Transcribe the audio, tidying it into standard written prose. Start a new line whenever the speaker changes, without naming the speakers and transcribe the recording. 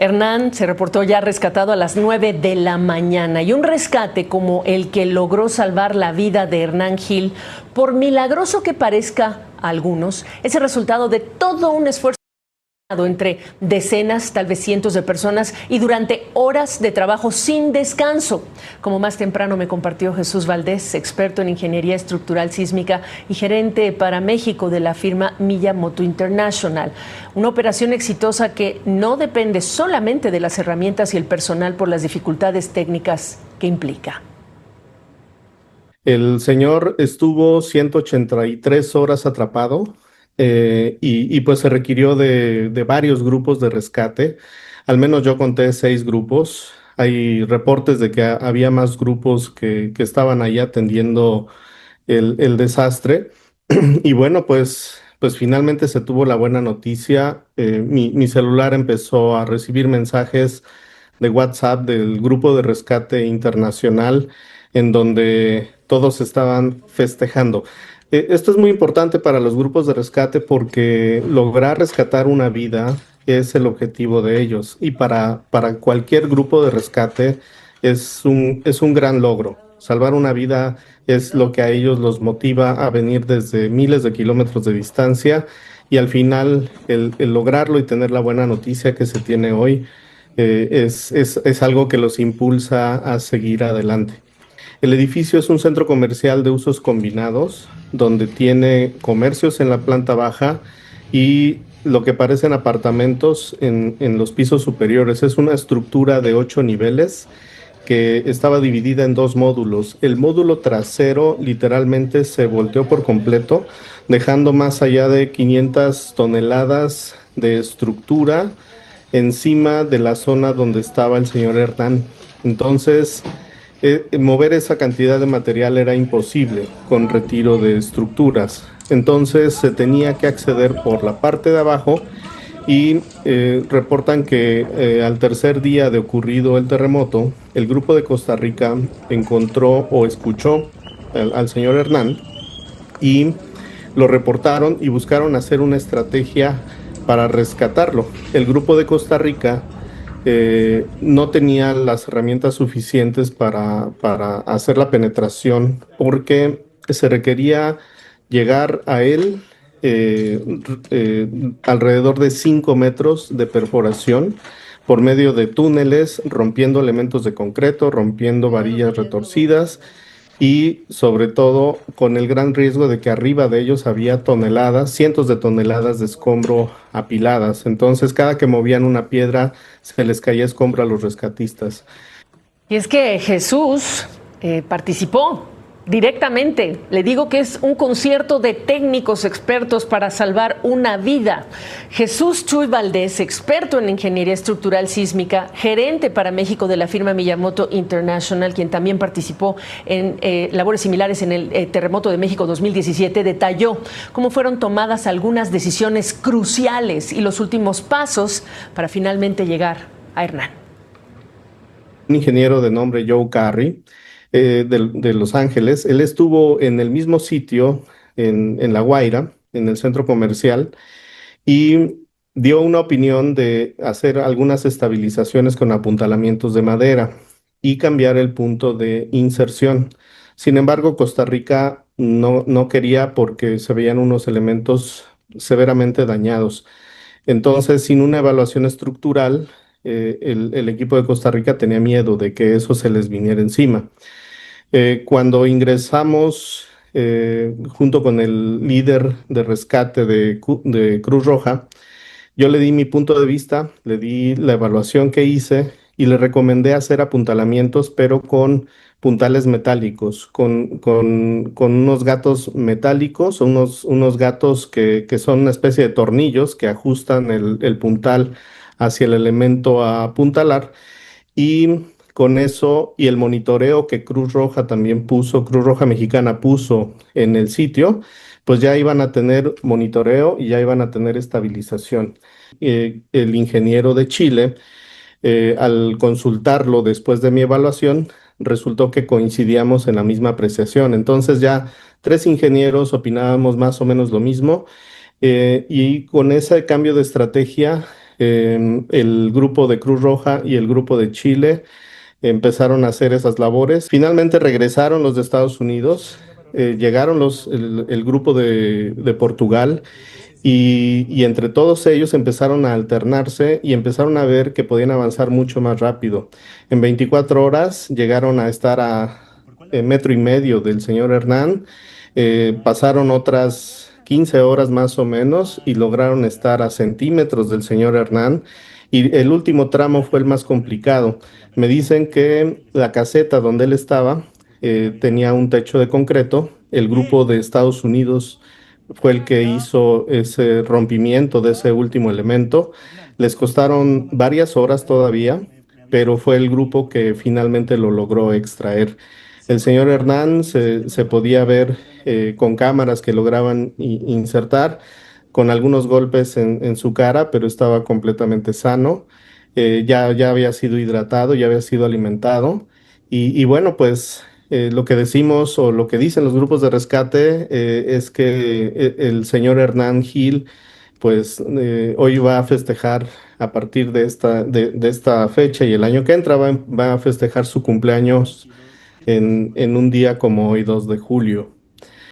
Hernán se reportó ya rescatado a las 9 de la mañana y un rescate como el que logró salvar la vida de Hernán Gil, por milagroso que parezca a algunos, es el resultado de todo un esfuerzo entre decenas, tal vez cientos de personas y durante horas de trabajo sin descanso. Como más temprano me compartió Jesús Valdés, experto en ingeniería estructural sísmica y gerente para México de la firma Miyamoto International. Una operación exitosa que no depende solamente de las herramientas y el personal por las dificultades técnicas que implica.
El señor estuvo 183 horas atrapado. Pues se requirió de varios grupos de rescate. Al menos yo conté 6 grupos. Hay reportes de que había más grupos que estaban ahí atendiendo el desastre. Y bueno, pues finalmente se tuvo la buena noticia. Mi celular empezó a recibir mensajes de WhatsApp del grupo de rescate internacional en donde todos estaban festejando. Esto es muy importante para los grupos de rescate porque lograr rescatar una vida es el objetivo de ellos y para cualquier grupo de rescate es un gran logro. Salvar una vida es lo que a ellos los motiva a venir desde miles de kilómetros de distancia y al final el lograrlo y tener la buena noticia que se tiene hoy es algo que los impulsa a seguir adelante. El edificio es un centro comercial de usos combinados, donde tiene comercios en la planta baja y lo que parecen apartamentos en los pisos superiores. Es una estructura de 8 niveles que estaba dividida en 2 módulos. El módulo trasero literalmente se volteó por completo, dejando más allá de 500 toneladas de estructura encima de la zona donde estaba el señor Hernán. Entonces, mover esa cantidad de material era imposible con retiro de estructuras. Entonces se tenía que acceder por la parte de abajo y reportan que al tercer día de ocurrido el terremoto, el grupo de Costa Rica encontró o escuchó al señor Hernán y lo reportaron y buscaron hacer una estrategia para rescatarlo. El grupo de Costa Rica no tenía las herramientas suficientes para hacer la penetración porque se requería llegar a él alrededor de 5 metros de perforación por medio de túneles, rompiendo elementos de concreto, rompiendo varillas retorcidas y sobre todo con el gran riesgo de que arriba de ellos había toneladas, cientos de toneladas de escombro apiladas. Entonces, cada que movían una piedra, se les caía escombro a los rescatistas.
Y es que Jesús participó directamente. Le digo que es un concierto de técnicos expertos para salvar una vida. Jesús Chuy Valdés, experto en ingeniería estructural sísmica, gerente para México de la firma Miyamoto International, quien también participó en labores similares en el terremoto de México 2017, detalló cómo fueron tomadas algunas decisiones cruciales y los últimos pasos para finalmente llegar a Hernán.
Un ingeniero de nombre Joe Carey, de Los Ángeles. Él estuvo en el mismo sitio, en La Guaira, en el centro comercial, y dio una opinión de hacer algunas estabilizaciones con apuntalamientos de madera y cambiar el punto de inserción. Sin embargo, Costa Rica no quería porque se veían unos elementos severamente dañados. Entonces, sin una evaluación estructural, el equipo de Costa Rica tenía miedo de que eso se les viniera encima. Cuando ingresamos junto con el líder de rescate de Cruz Roja, yo le di mi punto de vista, le di la evaluación que hice y le recomendé hacer apuntalamientos, pero con puntales metálicos, con unos gatos metálicos, unos gatos que son una especie de tornillos que ajustan el puntal hacia el elemento a apuntalar. Y con eso y el monitoreo que Cruz Roja también puso, Cruz Roja Mexicana puso en el sitio, pues ya iban a tener monitoreo y ya iban a tener estabilización. El ingeniero de Chile, al consultarlo después de mi evaluación, resultó que coincidíamos en la misma apreciación. Entonces ya 3 ingenieros opinábamos más o menos lo mismo y con ese cambio de estrategia El grupo de Cruz Roja y el grupo de Chile empezaron a hacer esas labores. Finalmente regresaron los de Estados Unidos, llegaron el grupo de Portugal y entre todos ellos empezaron a alternarse y empezaron a ver que podían avanzar mucho más rápido. En 24 horas llegaron a estar a metro y medio del señor Hernán, pasaron otras 15 horas más o menos y lograron estar a centímetros del señor Hernán. Y el último tramo fue el más complicado. Me dicen que la caseta donde él estaba tenía un techo de concreto. El grupo de Estados Unidos fue el que hizo ese rompimiento de ese último elemento. Les costaron varias horas todavía, pero fue el grupo que finalmente lo logró extraer. El señor Hernán se podía ver con cámaras que lograban insertar, con algunos golpes en su cara, pero estaba completamente sano. Ya había sido hidratado, ya había sido alimentado. Y bueno, pues lo que decimos o lo que dicen los grupos de rescate es que el señor Hernán Gil, pues hoy va a festejar a partir de esta fecha y el año que entra va a festejar su cumpleaños en un día como hoy, 2 de julio.